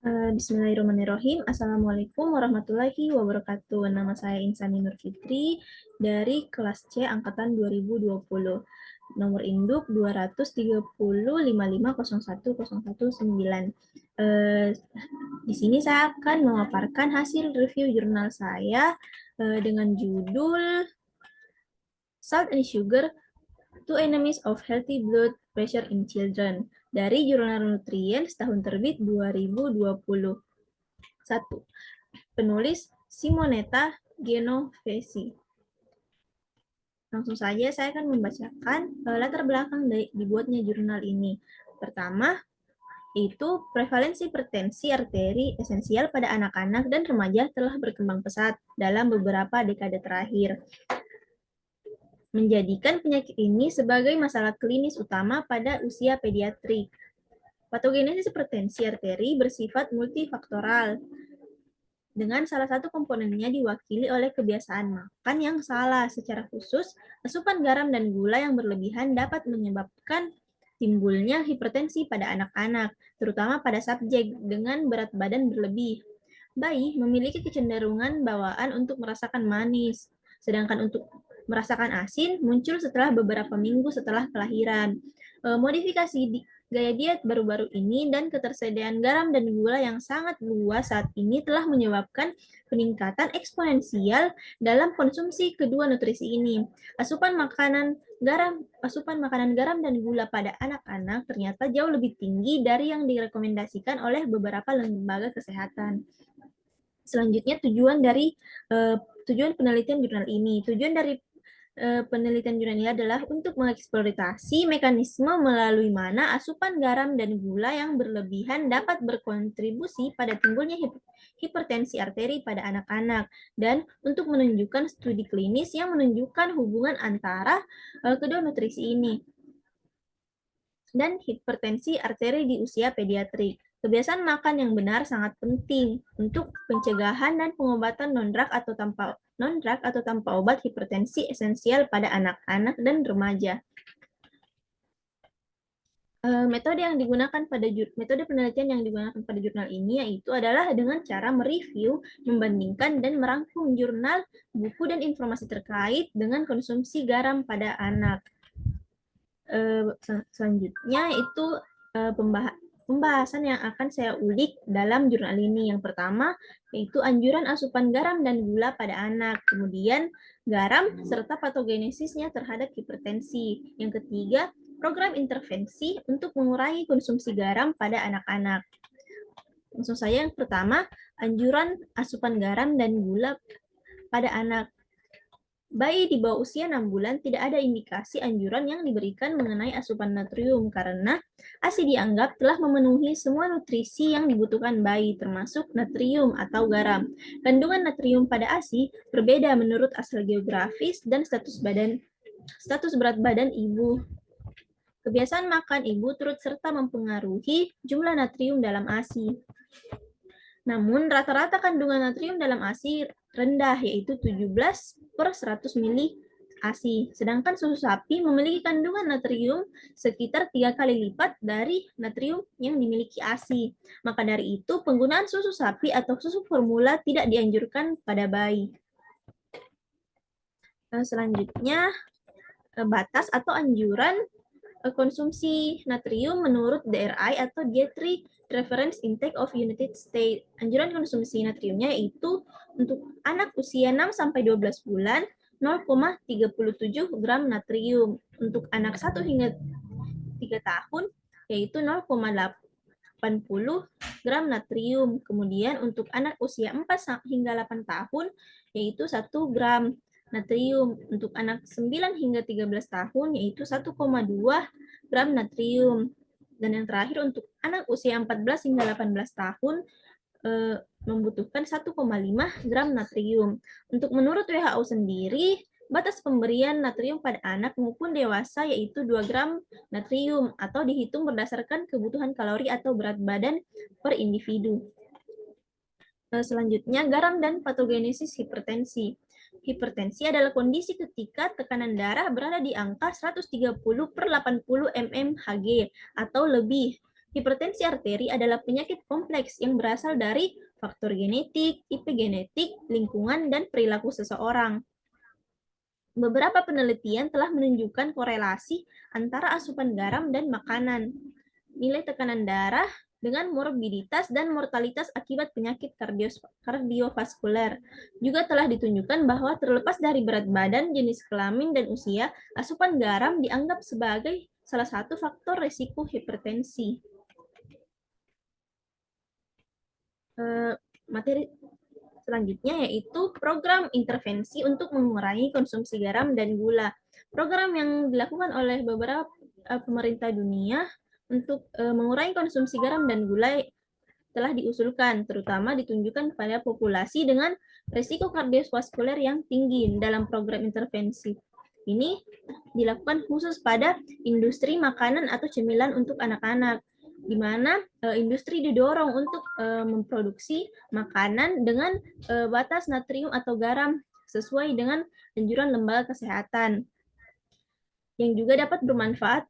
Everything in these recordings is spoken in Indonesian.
Bismillahirrahmanirrahim. Assalamualaikum warahmatullahi wabarakatuh. Nama saya Insani Nur Fitri dari kelas C angkatan 2020. Nomor induk 23055010119. Di sini saya akan memaparkan hasil review jurnal saya dengan judul Salt and Sugar, Two Enemies of Healthy Blood Pressure in Children dari Jurnal Nutrien tahun terbit 2020. 1. Penulis Simonetta Genovesi. Langsung saja saya akan membacakan latar belakang dari dibuatnya jurnal ini. Pertama, itu prevalensi hipertensi arteri esensial pada anak-anak dan remaja telah berkembang pesat dalam beberapa dekade terakhir, menjadikan penyakit ini sebagai masalah klinis utama pada usia pediatrik. Patogenesis hipertensi arteri bersifat multifaktoral, dengan salah satu komponennya diwakili oleh kebiasaan makan yang salah. Secara khusus, asupan garam dan gula yang berlebihan dapat menyebabkan timbulnya hipertensi pada anak-anak, terutama pada subjek dengan berat badan berlebih. Bayi memiliki kecenderungan bawaan untuk merasakan manis, sedangkan untuk merasakan asin muncul setelah beberapa minggu setelah kelahiran. Modifikasi gaya diet baru-baru ini dan ketersediaan garam dan gula yang sangat luas saat ini telah menyebabkan peningkatan eksponensial dalam konsumsi kedua nutrisi ini. Asupan makanan garam dan gula pada anak-anak ternyata jauh lebih tinggi dari yang direkomendasikan oleh beberapa lembaga kesehatan. Selanjutnya tujuan penelitian jurnal ini. Tujuan dari penelitian jurnal ini adalah untuk mengeksploitasi mekanisme melalui mana asupan garam dan gula yang berlebihan dapat berkontribusi pada timbulnya hipertensi arteri pada anak-anak, dan untuk menunjukkan studi klinis yang menunjukkan hubungan antara kedua nutrisi ini dan hipertensi arteri di usia pediatrik. Kebiasaan makan yang benar sangat penting untuk pencegahan dan pengobatan non-drug atau tanpa obat hipertensi esensial pada anak-anak dan remaja. Metode penelitian yang digunakan pada jurnal ini yaitu adalah dengan cara mereview, membandingkan, dan merangkum jurnal, buku, dan informasi terkait dengan konsumsi garam pada anak. Selanjutnya itu pembahasan yang akan saya ulik dalam jurnal ini. Yang pertama yaitu anjuran asupan garam dan gula pada anak, kemudian garam serta patogenesisnya terhadap hipertensi. Yang ketiga, program intervensi untuk mengurangi konsumsi garam pada anak-anak. Langsung saja yang pertama, anjuran asupan garam dan gula pada anak. Bayi di bawah usia 6 bulan tidak ada indikasi anjuran yang diberikan mengenai asupan natrium karena ASI dianggap telah memenuhi semua nutrisi yang dibutuhkan bayi, termasuk natrium atau garam. Kandungan natrium pada ASI berbeda menurut asal geografis dan status berat badan ibu. Kebiasaan makan ibu turut serta mempengaruhi jumlah natrium dalam ASI. Namun, rata-rata kandungan natrium dalam ASI rendah, yaitu 17/100 mili ASI. Sedangkan susu sapi memiliki kandungan natrium sekitar 3 kali lipat dari natrium yang dimiliki ASI. Maka dari itu, penggunaan susu sapi atau susu formula tidak dianjurkan pada bayi. Selanjutnya, batas atau anjuran konsumsi natrium menurut DRI atau Dietary Reference Intake of United States. Anjuran konsumsi natriumnya yaitu untuk anak usia 6-12 bulan 0,37 gram natrium. Untuk anak 1 hingga 3 tahun yaitu 0,80 gram natrium. Kemudian untuk anak usia 4 hingga 8 tahun yaitu 1 gram natrium. Untuk anak 9 hingga 13 tahun yaitu 1,2 gram natrium. Dan yang terakhir untuk anak usia 14 hingga 18 tahun membutuhkan 1,5 gram natrium. Untuk menurut WHO sendiri, batas pemberian natrium pada anak maupun dewasa yaitu 2 gram natrium atau dihitung berdasarkan kebutuhan kalori atau berat badan per individu. Selanjutnya, garam dan patogenesis hipertensi. Hipertensi adalah kondisi ketika tekanan darah berada di angka 130/80 mmHg atau lebih Hipertensi arteri adalah penyakit kompleks yang berasal dari faktor genetik, epigenetik, lingkungan, dan perilaku seseorang. Beberapa penelitian telah menunjukkan korelasi antara asupan garam dan makanan, nilai tekanan darah, dengan morbiditas dan mortalitas akibat penyakit kardiovaskuler. Juga telah ditunjukkan bahwa terlepas dari berat badan, jenis kelamin, dan usia, asupan garam dianggap sebagai salah satu faktor risiko hipertensi. Materi selanjutnya yaitu program intervensi untuk mengurangi konsumsi garam dan gula. Program yang dilakukan oleh beberapa pemerintah dunia untuk mengurangi konsumsi garam dan gula telah diusulkan, terutama ditunjukkan pada populasi dengan risiko kardiovaskuler yang tinggi. Dalam program intervensi ini dilakukan khusus pada industri makanan atau cemilan untuk anak-anak, di mana industri didorong untuk memproduksi makanan dengan batas natrium atau garam sesuai dengan anjuran lembaga kesehatan, yang juga dapat bermanfaat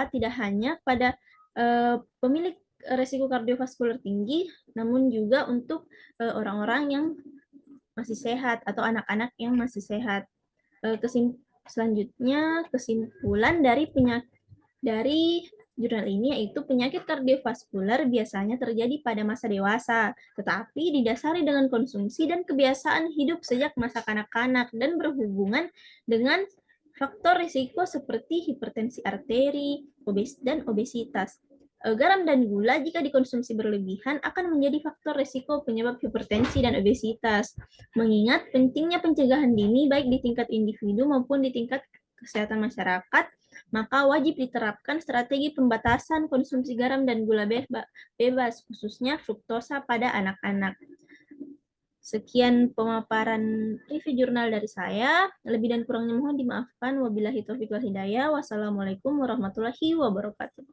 tidak hanya pada pemilik resiko kardiovaskuler tinggi, namun juga untuk orang-orang yang masih sehat atau anak-anak yang masih sehat. Selanjutnya, kesimpulan dari jurnal ini yaitu penyakit kardiovaskuler biasanya terjadi pada masa dewasa, tetapi didasari dengan konsumsi dan kebiasaan hidup sejak masa kanak-kanak dan berhubungan dengan faktor risiko seperti hipertensi arteri, dan obesitas. Garam dan gula jika dikonsumsi berlebihan akan menjadi faktor risiko penyebab hipertensi dan obesitas. Mengingat pentingnya pencegahan dini baik di tingkat individu maupun di tingkat kesehatan masyarakat, maka wajib diterapkan strategi pembatasan konsumsi garam dan gula bebas, khususnya fruktosa pada anak-anak. Sekian pemaparan review jurnal dari saya. Lebih dan kurangnya mohon dimaafkan. Wabillahi taufiq wal hidayah. Wassalamualaikum warahmatullahi wabarakatuh.